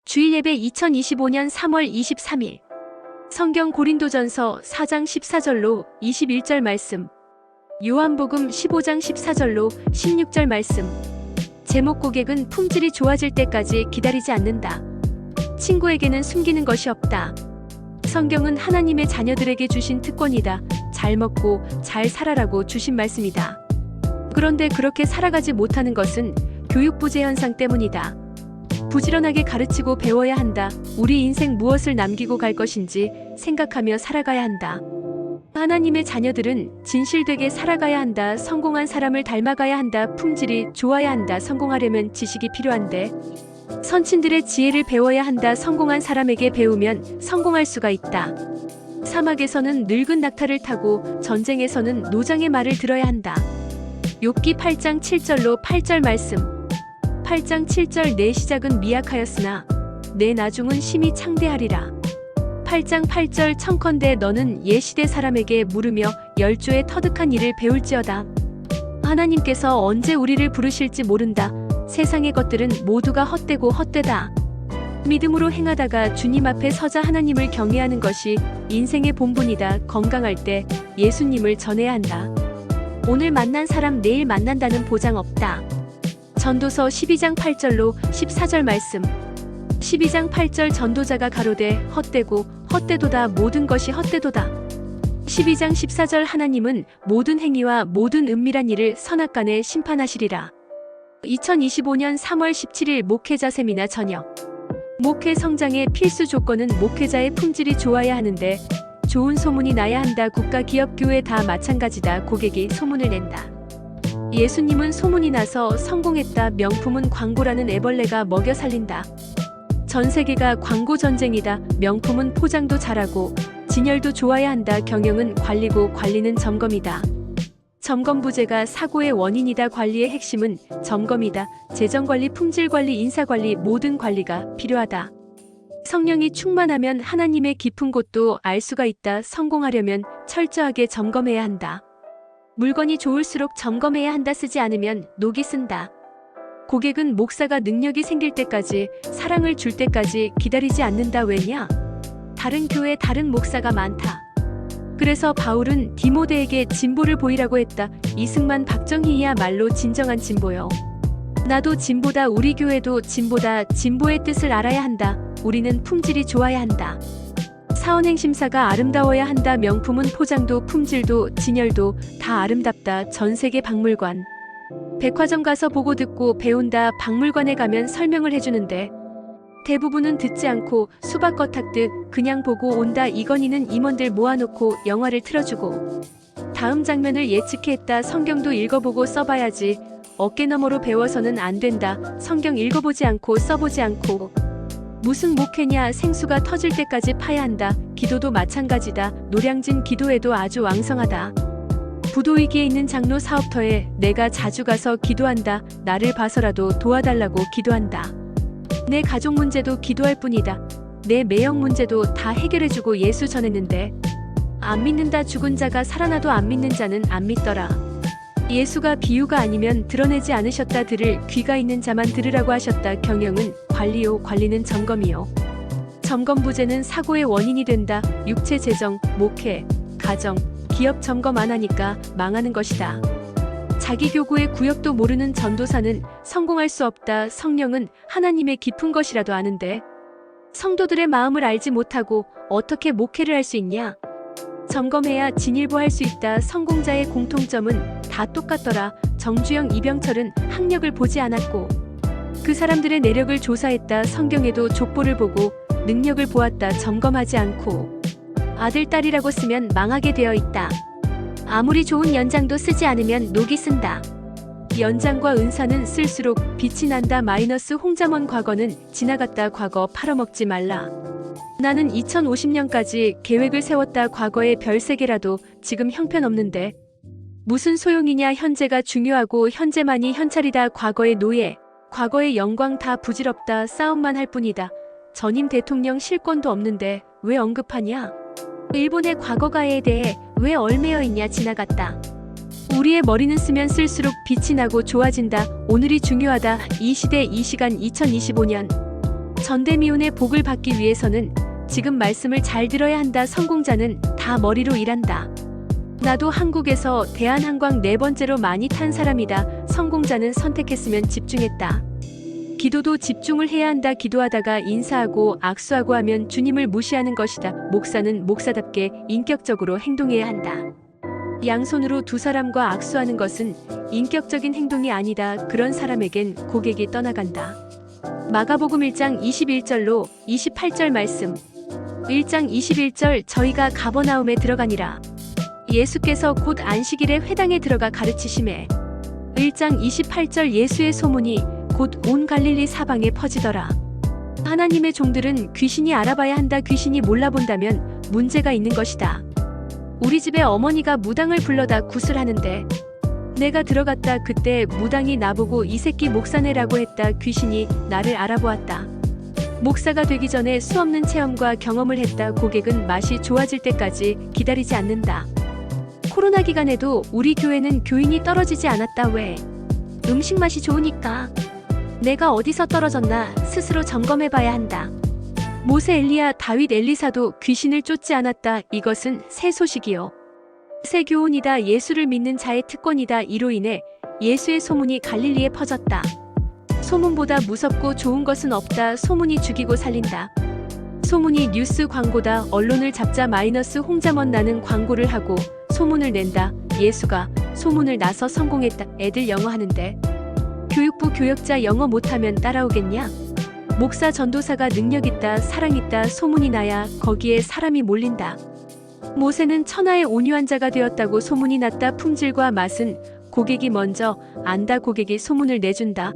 주일예배 2025년 3월 23일 성경 고린도전서 4장 14절로 21절 말씀, 요한복음 15장 14절로 16절 말씀. 제목: 고객은 품질이 좋아질 때까지 기다리지 않는다. 친구에게는 숨기는 것이 없다. 성경은 하나님의 자녀들에게 주신 특권이다. 잘 먹고 잘 살아라고 주신 말씀이다. 그런데 그렇게 살아가지 못하는 것은 교육부재 현상 때문이다. 부지런하게 가르치고 배워야 한다. 우리 인생 무엇을 남기고 갈 것인지 생각하며 살아가야 한다. 하나님의 자녀들은 진실되게 살아가야 한다. 성공한 사람을 닮아가야 한다. 품질이 좋아야 한다. 성공하려면 지식이 필요한데 선친들의 지혜를 배워야 한다. 성공한 사람에게 배우면 성공할 수가 있다. 사막에서는 늙은 낙타를 타고 전쟁에서는 노장의 말을 들어야 한다. 욥기 8장 7절로 8절 말씀. 8장 7절 내 시작은 미약하였으나 내 나중은 심히 창대하리라. 8장 8절 청컨대 너는 옛시대 사람에게 물으며 열조의 터득한 일을 배울지어다. 하나님께서 언제 우리를 부르실지 모른다. 세상의 것들은 모두가 헛되고 헛되다. 믿음으로 행하다가 주님 앞에 서자 하나님을 경외하는 것이 인생의 본분이다. 건강할 때 예수님을 전해야 한다. 오늘 만난 사람 내일 만난다는 보장 없다. 전도서 12장 8절로 14절 말씀. 12장 8절 전도자가 가로되 헛되고 헛되도다. 모든 것이 헛되도다. 12장 14절 하나님은 모든 행위와 모든 은밀한 일을 선악간에 심판하시리라. 2025년 3월 17일 목회자 세미나 저녁. 목회 성장의 필수 조건은 목회자의 품질이 좋아야 하는데 좋은 소문이 나야 한다. 국가, 기업, 교회 다 마찬가지다. 고객이 소문을 낸다. 예수님은 소문이 나서 성공했다. 명품은 광고라는 애벌레가 먹여 살린다. 전 세계가 광고 전쟁이다. 명품은 포장도 잘하고 진열도 좋아야 한다. 경영은 관리고 관리는 점검이다. 점검 부재가 사고의 원인이다. 관리의 핵심은 점검이다. 재정관리, 품질관리, 인사관리, 모든 관리가 필요하다. 성령이 충만하면 하나님의 깊은 곳도 알 수가 있다. 성공하려면 철저하게 점검해야 한다. 물건이 좋을수록 점검해야 한다. 쓰지 않으면 녹이 쓴다. 고객은 목사가 능력이 생길 때까지, 사랑을 줄 때까지 기다리지 않는다. 왜냐? 다른 교회 다른 목사가 많다. 그래서 바울은 디모데에게 진보를 보이라고 했다. 이승만, 박정희야말로 진정한 진보요. 나도 진보다. 우리 교회도 진보다. 진보의 뜻을 알아야 한다. 우리는 품질이 좋아야 한다. 사원행심사가 아름다워야 한다. 명품은 포장도 품질도 진열도 다 아름답다. 전세계 박물관. 백화점 가서 보고 듣고 배운다. 박물관에 가면 설명을 해주는데 대부분은 듣지 않고 수박겉 탁듯 그냥 보고 온다. 이건희는 임원들 모아놓고 영화를 틀어주고 다음 장면을 예측해 했다. 성경도 읽어보고 써봐야지. 어깨너머로 배워서는 안 된다. 성경 읽어보지 않고 써보지 않고 무슨 목회냐. 생수가 터질 때까지 파야 한다. 기도도 마찬가지다. 노량진 기도회도 아주 왕성하다. 부도위기에 있는 장로 사업터에 내가 자주 가서 기도한다. 나를 봐서라도 도와달라고 기도한다. 내 가족 문제도 기도할 뿐이다. 내 매형 문제도 다 해결해주고 예수 전했는데 안 믿는다. 죽은 자가 살아나도 안 믿는 자는 안 믿더라. 예수가 비유가 아니면 드러내지 않으셨다. 들을 귀가 있는 자만 들으라고 하셨다. 경영은 관리요, 관리는 점검이요. 점검 부재는 사고의 원인이 된다. 육체, 재정, 목회, 가정, 기업 점검 안 하니까 망하는 것이다. 자기 교구의 구역도 모르는 전도사는 성공할 수 없다. 성령은 하나님의 깊은 것이라도 아는데 성도들의 마음을 알지 못하고 어떻게 목회를 할 수 있냐? 점검해야 진일보할 수 있다. 성공자의 공통점은 다 똑같더라. 정주영, 이병철은 학력을 보지 않았고 그 사람들의 내력을 조사했다. 성경에도 족보를 보고 능력을 보았다. 점검하지 않고 아들, 딸이라고 쓰면 망하게 되어 있다. 아무리 좋은 연장도 쓰지 않으면 녹이 쓴다. 연장과 은사는 쓸수록 빛이 난다. 마이너스 홍자먼 과거는 지나갔다. 과거 팔아먹지 말라. 나는 2050년까지 계획을 세웠다. 과거에 별 3개라도 지금 형편없는데 무슨 소용이냐. 현재가 중요하고 현재만이 현찰이다. 과거의 노예, 과거의 영광 다 부질없다. 싸움만 할 뿐이다. 전임 대통령 실권도 없는데 왜 언급하냐? 일본의 과거가에 대해 왜 얽매여 있냐. 지나갔다. 우리의 머리는 쓰면 쓸수록 빛이 나고 좋아진다. 오늘이 중요하다. 이 시대 이 시간 2025년 전대미운의 복을 받기 위해서는 지금 말씀을 잘 들어야 한다. 성공자는 다 머리로 일한다. 나도 한국에서 대한항공 4번째로 많이 탄 사람이다. 성공자는 선택했으면 집중했다. 기도도 집중을 해야 한다. 기도하다가 인사하고 악수하고 하면 주님을 무시하는 것이다. 목사는 목사답게 인격적으로 행동해야 한다. 양손으로 두 사람과 악수하는 것은 인격적인 행동이 아니다. 그런 사람에겐 고객이 떠나간다. 마가복음 1장 21절로 28절 말씀. 1장 21절 저희가 가버나움에 들어가니라. 예수께서 곧 안식일에 회당에 들어가 가르치시매. 1장 28절 예수의 소문이 곧 온 갈릴리 사방에 퍼지더라. 하나님의 종들은 귀신이 알아봐야 한다. 귀신이 몰라본다면 문제가 있는 것이다. 우리 집에 어머니가 무당을 불러다 구슬하는데 내가 들어갔다. 그때 무당이 나보고 이 새끼 목사네라고 했다. 귀신이 나를 알아보았다. 목사가 되기 전에 수없는 체험과 경험을 했다. 고객은 맛이 좋아질 때까지 기다리지 않는다. 코로나 기간에도 우리 교회는 교인이 떨어지지 않았다. 왜? 음식 맛이 좋으니까. 내가 어디서 떨어졌나 스스로 점검해봐야 한다. 모세 엘리야 다윗 엘리사도 귀신을 쫓지 않았다. 이것은 새 소식이요. 새 교훈이다. 예수를 믿는 자의 특권이다. 이로 인해 예수의 소문이 갈릴리에 퍼졌다. 소문보다 무섭고 좋은 것은 없다. 소문이 죽이고 살린다. 소문이 뉴스 광고다. 언론을 잡자 마이너스 홍자먼 나는 광고를 하고 소문을 낸다. 예수가 소문을 나서 성공했다. 애들 영어 하는데 교육부 교역자 영어 못하면 따라오겠냐? 목사 전도사가 능력있다 사랑있다 소문이 나야 거기에 사람이 몰린다. 모세는 천하의 온유한 자가 되었다고 소문이 났다. 품질과 맛은 고객이 먼저 안다. 고객이 소문을 내준다.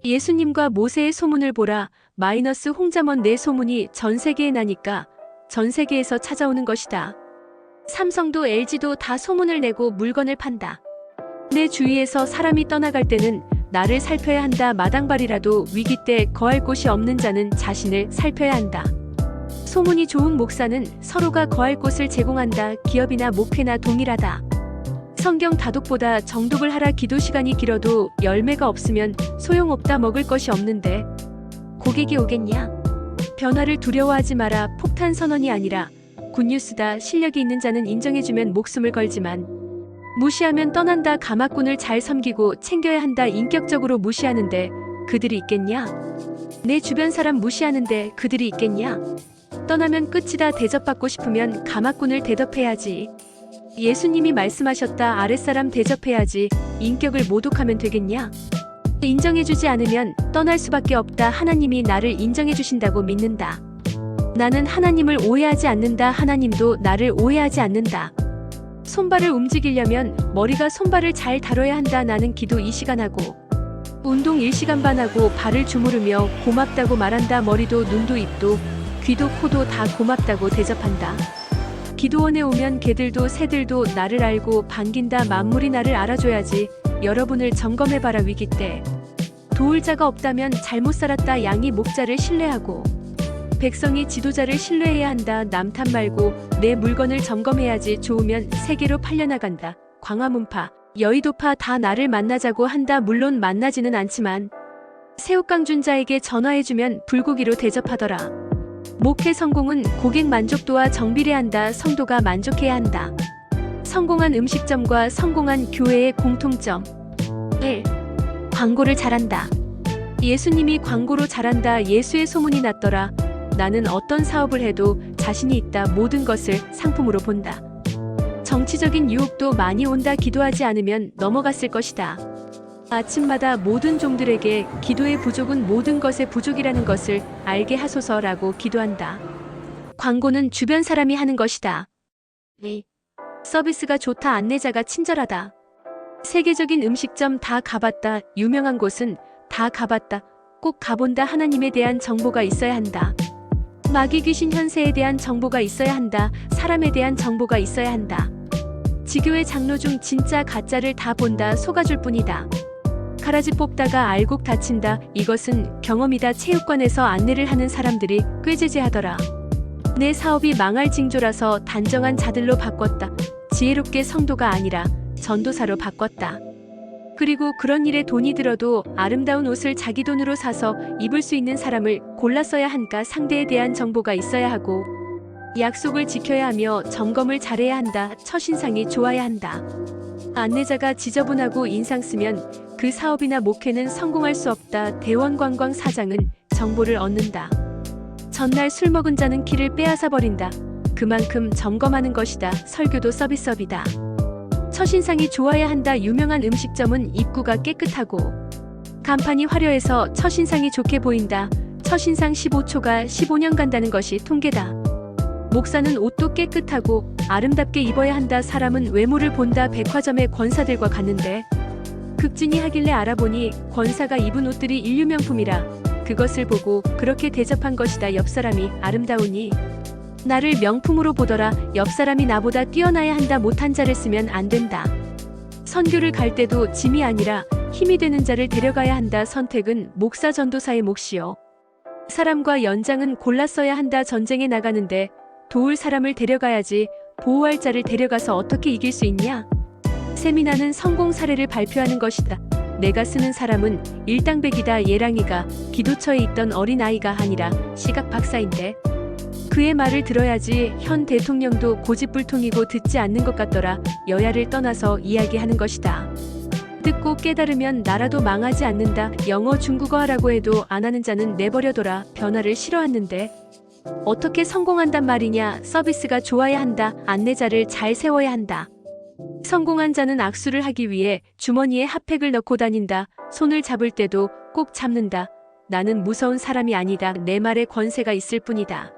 예수님과 모세의 소문을 보라. 마이너스 홍자먼 내 소문이 전 세계에 나니까 전 세계에서 찾아오는 것이다. 삼성도 LG도 다 소문을 내고 물건을 판다. 내 주위에서 사람이 떠나갈 때는 나를 살펴야 한다. 마당발이라도 위기 때 거할 곳이 없는 자는 자신을 살펴야 한다. 소문이 좋은 목사는 서로가 거할 곳을 제공한다. 기업이나 목회나 동일하다. 성경 다독보다 정독을 하라. 기도 시간이 길어도 열매가 없으면 소용없다. 먹을 것이 없는데 고객이 오겠냐? 변화를 두려워하지 마라. 폭탄 선언이 아니라 굿뉴스다. 실력이 있는 자는 인정해주면 목숨을 걸지만 무시하면 떠난다. 가마꾼을 잘 섬기고 챙겨야 한다. 인격적으로 무시하는데 그들이 있겠냐? 내 주변 사람 무시하는데 그들이 있겠냐? 떠나면 끝이다. 대접받고 싶으면 가마꾼을 대접해야지. 예수님이 말씀하셨다. 아랫사람 대접해야지. 인격을 모독하면 되겠냐? 인정해주지 않으면 떠날 수밖에 없다. 하나님이 나를 인정해주신다고 믿는다. 나는 하나님을 오해하지 않는다. 하나님도 나를 오해하지 않는다. 손발을 움직이려면 머리가 손발을 잘 다뤄야 한다. 나는 기도 2시간 하고 운동 1시간 반 하고 발을 주무르며 고맙다고 말한다. 머리도 눈도 입도 귀도 코도 다 고맙다고 대접한다. 기도원에 오면 개들도 새들도 나를 알고 반긴다. 만물이 나를 알아줘야지. 여러분을 점검해봐라. 위기 때 도울 자가 없다면 잘못 살았다. 양이 목자를 신뢰하고 백성이 지도자를 신뢰해야 한다. 남 탓 말고 내 물건을 점검해야지. 좋으면 세계로 팔려나간다. 광화문파, 여의도파 다 나를 만나자고 한다. 물론 만나지는 않지만 새우깡 준 자에게 전화해주면 불고기로 대접하더라. 목회 성공은 고객 만족도와 정비례한다. 성도가 만족해야 한다. 성공한 음식점과 성공한 교회의 공통점 1. 광고를 잘한다. 예수님이 광고로 잘한다. 예수의 소문이 났더라. 나는 어떤 사업을 해도 자신이 있다. 모든 것을 상품으로 본다. 정치적인 유혹도 많이 온다. 기도하지 않으면 넘어갔을 것이다. 아침마다 모든 종들에게 기도의 부족은 모든 것의 부족이라는 것을 알게 하소서라고 기도한다. 광고는 주변 사람이 하는 것이다. 2. 서비스가 좋다. 안내자가 친절하다. 세계적인 음식점 다 가봤다. 유명한 곳은 다 가봤다. 꼭 가본다. 하나님에 대한 정보가 있어야 한다. 마귀 귀신 현세에 대한 정보가 있어야 한다. 사람에 대한 정보가 있어야 한다. 지교회 장로 중 진짜 가짜를 다 본다. 속아줄 뿐이다. 가라지 뽑다가 알곡 다친다. 이것은 경험이다. 체육관에서 안내를 하는 사람들이 꾀죄죄하더라. 내 사업이 망할 징조라서 단정한 자들로 바꿨다. 지혜롭게 성도가 아니라 전도사로 바꿨다. 그리고 그런 일에 돈이 들어도 아름다운 옷을 자기 돈으로 사서 입을 수 있는 사람을 골랐어야 하니까 상대에 대한 정보가 있어야 하고 약속을 지켜야 하며 점검을 잘해야 한다. 첫인상이 좋아야 한다. 안내자가 지저분하고 인상 쓰면 그 사업이나 목회는 성공할 수 없다. 대원관광 사장은 정보를 얻는다. 전날 술 먹은 자는 키를 빼앗아 버린다. 그만큼 점검하는 것이다. 설교도 서비스업이다. 첫인상이 좋아야 한다. 유명한 음식점은 입구가 깨끗하고 간판이 화려해서 첫인상이 좋게 보인다. 첫인상 15초가 15년 간다는 것이 통계다. 목사는 옷도 깨끗하고 아름답게 입어야 한다. 사람은 외모를 본다. 백화점에 권사들과 갔는데 극진히 하길래 알아보니 권사가 입은 옷들이 인류명품이라 그것을 보고 그렇게 대접한 것이다. 옆사람이 아름다우니 나를 명품으로 보더라. 옆사람이 나보다 뛰어나야 한다. 못한 자를 쓰면 안 된다. 선교를 갈 때도 짐이 아니라 힘이 되는 자를 데려가야 한다. 선택은 목사 전도사의 몫이요. 사람과 연장은 골랐어야 한다. 전쟁에 나가는데 도울 사람을 데려가야지 보호할 자를 데려가서 어떻게 이길 수 있냐? 세미나는 성공 사례를 발표하는 것이다. 내가 쓰는 사람은 일당백이다. 예랑이가 기도처에 있던 어린아이가 아니라 시각 박사인데 그의 말을 들어야지. 현 대통령도 고집불통이고 듣지 않는 것 같더라. 여야를 떠나서 이야기하는 것이다. 듣고 깨달으면 나라도 망하지 않는다. 영어 중국어 하라고 해도 안 하는 자는 내버려둬라. 변화를 싫어하는데 어떻게 성공한단 말이냐. 서비스가 좋아야 한다. 안내자를 잘 세워야 한다. 성공한 자는 악수를 하기 위해 주머니에 핫팩을 넣고 다닌다. 손을 잡을 때도 꼭 잡는다. 나는 무서운 사람이 아니다. 내 말에 권세가 있을 뿐이다.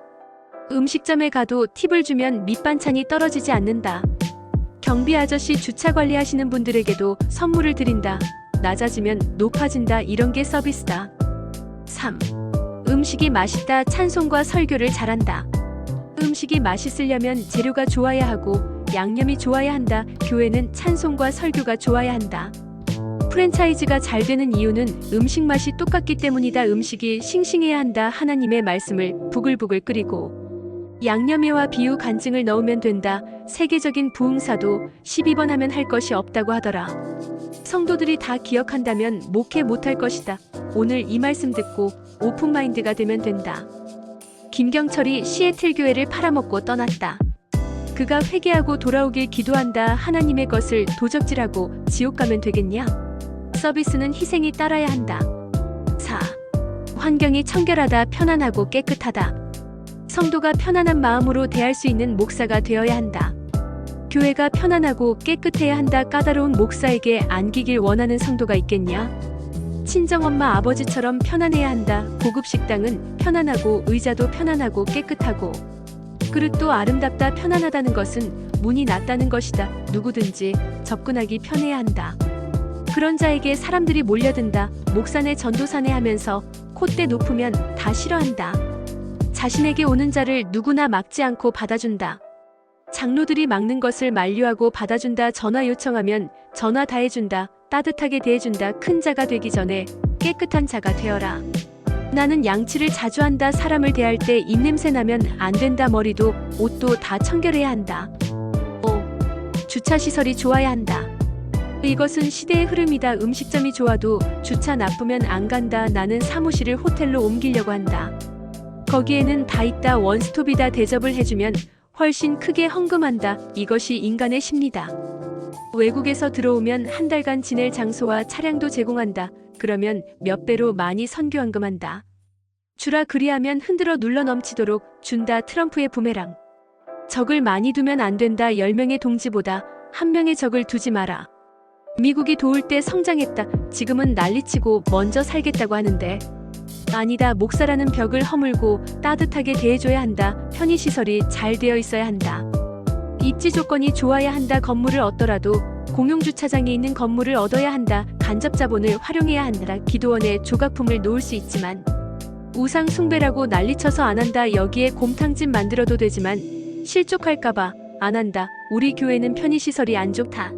음식점에 가도 팁을 주면 밑반찬이 떨어지지 않는다. 경비 아저씨 주차 관리하시는 분들에게도 선물을 드린다. 낮아지면 높아진다. 이런 게 서비스다. 3. 음식이 맛있다. 찬송과 설교를 잘한다. 음식이 맛있으려면 재료가 좋아야 하고 양념이 좋아야 한다. 교회는 찬송과 설교가 좋아야 한다. 프랜차이즈가 잘 되는 이유는 음식 맛이 똑같기 때문이다. 음식이 싱싱해야 한다. 하나님의 말씀을 부글부글 끓이고 양념회와 비유 간증을 넣으면 된다. 세계적인 부흥사도 12번 하면 할 것이 없다고 하더라. 성도들이 다 기억한다면 목회 못할 것이다. 오늘 이 말씀 듣고 오픈마인드가 되면 된다. 김경철이 시애틀 교회를 팔아먹고 떠났다. 그가 회개하고 돌아오길 기도한다. 하나님의 것을 도적질하고 지옥 가면 되겠냐? 서비스는 희생이 따라야 한다. 4. 환경이 청결하다. 편안하고 깨끗하다. 성도가 편안한 마음으로 대할 수 있는 목사가 되어야 한다. 교회가 편안하고 깨끗해야 한다. 까다로운 목사에게 안기길 원하는 성도가 있겠냐? 친정엄마 아버지처럼 편안해야 한다. 고급 식당은 편안하고 의자도 편안하고 깨끗하고 그릇도 아름답다. 편안하다는 것은 문이 낮다는 것이다. 누구든지 접근하기 편해야 한다. 그런 자에게 사람들이 몰려든다. 목사네 전도사네 하면서 콧대 높으면 다 싫어한다. 자신에게 오는 자를 누구나 막지 않고 받아준다. 장로들이 막는 것을 만류하고 받아준다. 전화 요청하면 전화 다 해준다. 따뜻하게 대해준다. 큰 자가 되기 전에 깨끗한 자가 되어라. 나는 양치를 자주 한다. 사람을 대할 때 입냄새 나면 안 된다. 머리도 옷도 다 청결해야 한다. 5. 주차 시설이 좋아야 한다. 이것은 시대의 흐름이다. 음식점이 좋아도 주차 나쁘면 안 간다. 나는 사무실을 호텔로 옮기려고 한다. 거기에는 다 있다. 원스톱이다. 대접을 해주면 훨씬 크게 헌금한다. 이것이 인간의 심리다. 외국에서 들어오면 한 달간 지낼 장소와 차량도 제공한다. 그러면 몇 배로 많이 선교헌금한다. 주라 그리하면 흔들어 눌러 넘치도록 준다. 트럼프의 부메랑. 적을 많이 두면 안 된다. 10명의 동지보다 1명의 적을 두지 마라. 미국이 도울 때 성장했다. 지금은 난리치고 먼저 살겠다고 하는데 아니다. 목사라는 벽을 허물고 따뜻하게 대해줘야 한다. 편의시설이 잘 되어 있어야 한다. 입지 조건이 좋아야 한다. 건물을 얻더라도 공용주차장이 있는 건물을 얻어야 한다. 간접 자본을 활용해야 한다. 기도원에 조각품을 놓을 수 있지만 우상 숭배라고 난리쳐서 안 한다. 여기에 곰탕집 만들어도 되지만 실족할까봐 안 한다. 우리 교회는 편의시설이 안 좋다.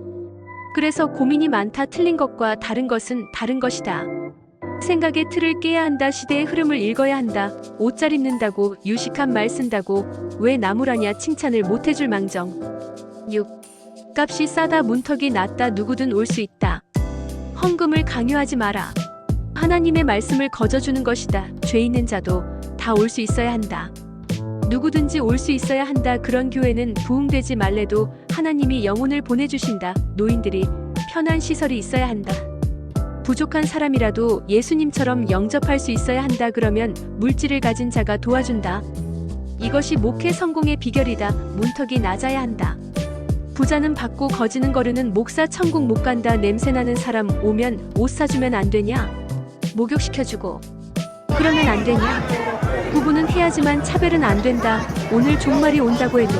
그래서 고민이 많다. 틀린 것과 다른 것은 다른 것이다. 생각의 틀을 깨야 한다. 시대의 흐름을 읽어야 한다. 옷 잘 입는다고 유식한 말 쓴다고 왜 나무라냐 칭찬을 못해줄 망정. 6. 값이 싸다. 문턱이 낮다. 누구든 올 수 있다. 헌금을 강요하지 마라. 하나님의 말씀을 거저주는 것이다. 죄 있는 자도 다 올 수 있어야 한다. 누구든지 올 수 있어야 한다. 그런 교회는 부흥되지 말래도 하나님이 영혼을 보내주신다. 노인들이 편한 시설이 있어야 한다. 부족한 사람이라도 예수님처럼 영접할 수 있어야 한다. 그러면 물질을 가진 자가 도와준다. 이것이 목회 성공의 비결이다. 문턱이 낮아야 한다. 부자는 받고 거지는 거르는 목사 천국 못 간다. 냄새나는 사람 오면 옷 사주면 안 되냐? 목욕시켜주고 그러면 안 되냐? 구분은 해야지만 차별은 안 된다. 오늘 종말이 온다고 해도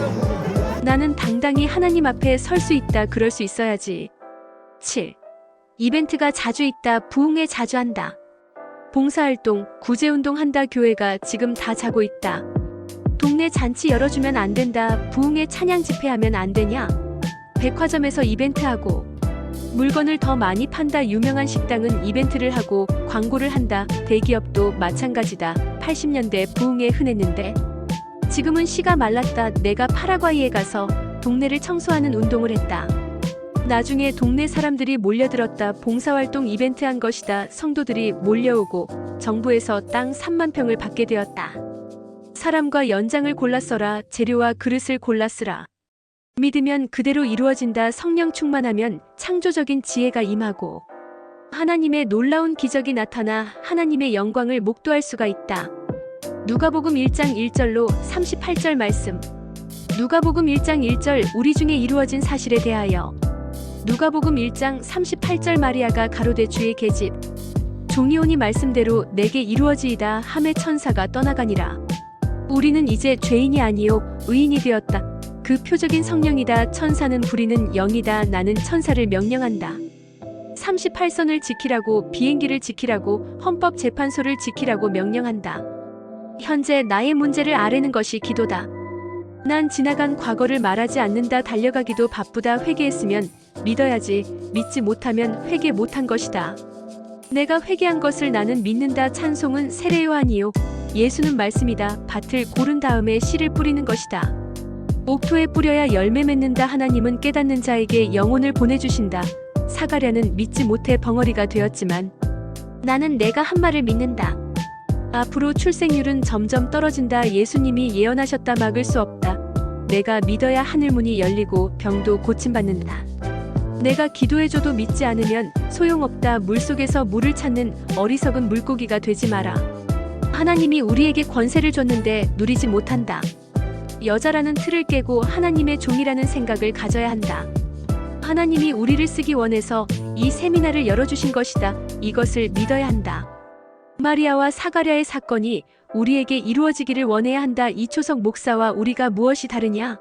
나는 당당히 하나님 앞에 설 수 있다. 그럴 수 있어야지. 7. 이벤트가 자주 있다. 부흥회 자주 한다. 봉사활동, 구제운동 한다. 교회가 지금 다 자고 있다. 동네 잔치 열어주면 안 된다. 부흥회 찬양 집회하면 안 되냐? 백화점에서 이벤트하고 물건을 더 많이 판다. 유명한 식당은 이벤트를 하고 광고를 한다. 대기업도 마찬가지다. 80년대 부흥회 흔했는데 지금은 씨가 말랐다. 내가 파라과이에 가서 동네를 청소하는 운동을 했다. 나중에 동네 사람들이 몰려들었다. 봉사활동 이벤트 한 것이다. 성도들이 몰려오고 정부에서 땅 3만 평을 받게 되었다. 사람과 연장을 골라 써라. 재료와 그릇을 골라 쓰라. 믿으면 그대로 이루어진다. 성령 충만하면 창조적인 지혜가 임하고 하나님의 놀라운 기적이 나타나 하나님의 영광을 목도할 수가 있다. 누가복음 1장 1절로 38절 말씀. 누가복음 1장 1절 우리 중에 이루어진 사실에 대하여. 누가복음 1장 38절 마리아가 가로되 주의 계집 종이 오니 말씀대로 내게 이루어지이다 하매 천사가 떠나가니라. 우리는 이제 죄인이 아니요 의인이 되었다. 그 표적인 성령이다. 천사는 부리는 영이다. 나는 천사를 명령한다. 38선을 지키라고, 비행기를 지키라고, 헌법재판소를 지키라고 명령한다. 현재 나의 문제를 아뢰는 것이 기도다. 난 지나간 과거를 말하지 않는다. 달려가기도 바쁘다. 회개했으면 믿어야지. 믿지 못하면 회개 못한 것이다. 내가 회개한 것을 나는 믿는다. 찬송은 세례요한이요 예수는 말씀이다. 밭을 고른 다음에 씨를 뿌리는 것이다. 옥토에 뿌려야 열매 맺는다. 하나님은 깨닫는 자에게 영혼을 보내주신다. 사가랴는 믿지 못해 벙어리가 되었지만 나는 내가 한 말을 믿는다. 앞으로 출생률은 점점 떨어진다. 예수님이 예언하셨다. 막을 수 없다. 내가 믿어야 하늘문이 열리고 병도 고침받는다. 내가 기도해줘도 믿지 않으면 소용없다. 물속에서 물을 찾는 어리석은 물고기가 되지 마라. 하나님이 우리에게 권세를 줬는데 누리지 못한다. 여자라는 틀을 깨고 하나님의 종이라는 생각을 가져야 한다. 하나님이 우리를 쓰기 원해서 이 세미나를 열어주신 것이다. 이것을 믿어야 한다. 마리아와 사가랴의 사건이 우리에게 이루어지기를 원해야 한다. 이초석 목사와 우리가 무엇이 다르냐?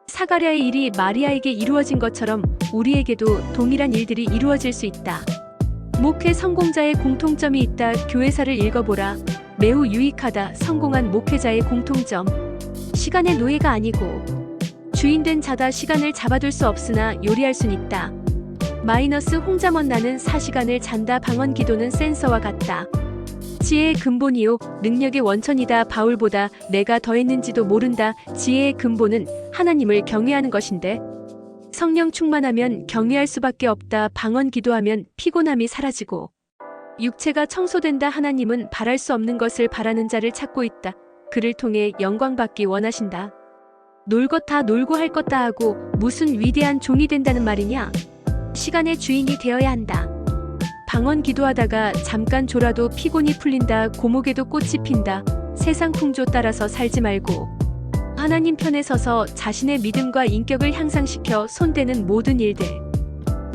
사가랴의 일이 마리아에게 이루어진 것처럼 우리에게도 동일한 일들이 이루어질 수 있다. 목회 성공자의 공통점이 있다. 교회사를 읽어보라. 매우 유익하다. 성공한 목회자의 공통점. 시간의 노예가 아니고 주인된 자다. 시간을 잡아둘 수 없으나 요리할 순 있다. 마이너스 홍자먼 나는 4시간을 잔다. 방언 기도는 센서와 같다. 지혜의 근본이요 능력의 원천이다. 바울보다 내가 더했는지도 모른다. 지혜의 근본은 하나님을 경외하는 것인데 성령 충만하면 경외할 수밖에 없다. 방언 기도하면 피곤함이 사라지고 육체가 청소된다. 하나님은 바랄 수 없는 것을 바라는 자를 찾고 있다. 그를 통해 영광 받기 원하신다. 놀 것 다 놀고 할 것 다 하고 무슨 위대한 종이 된다는 말이냐? 시간의 주인이 되어야 한다. 방언 기도하다가 잠깐 졸아도 피곤이 풀린다. 고목에도 꽃이 핀다. 세상 풍조 따라서 살지 말고 하나님 편에 서서 자신의 믿음과 인격을 향상시켜 손대는 모든 일들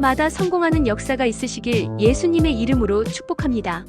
마다 성공하는 역사가 있으시길 예수님의 이름으로 축복합니다.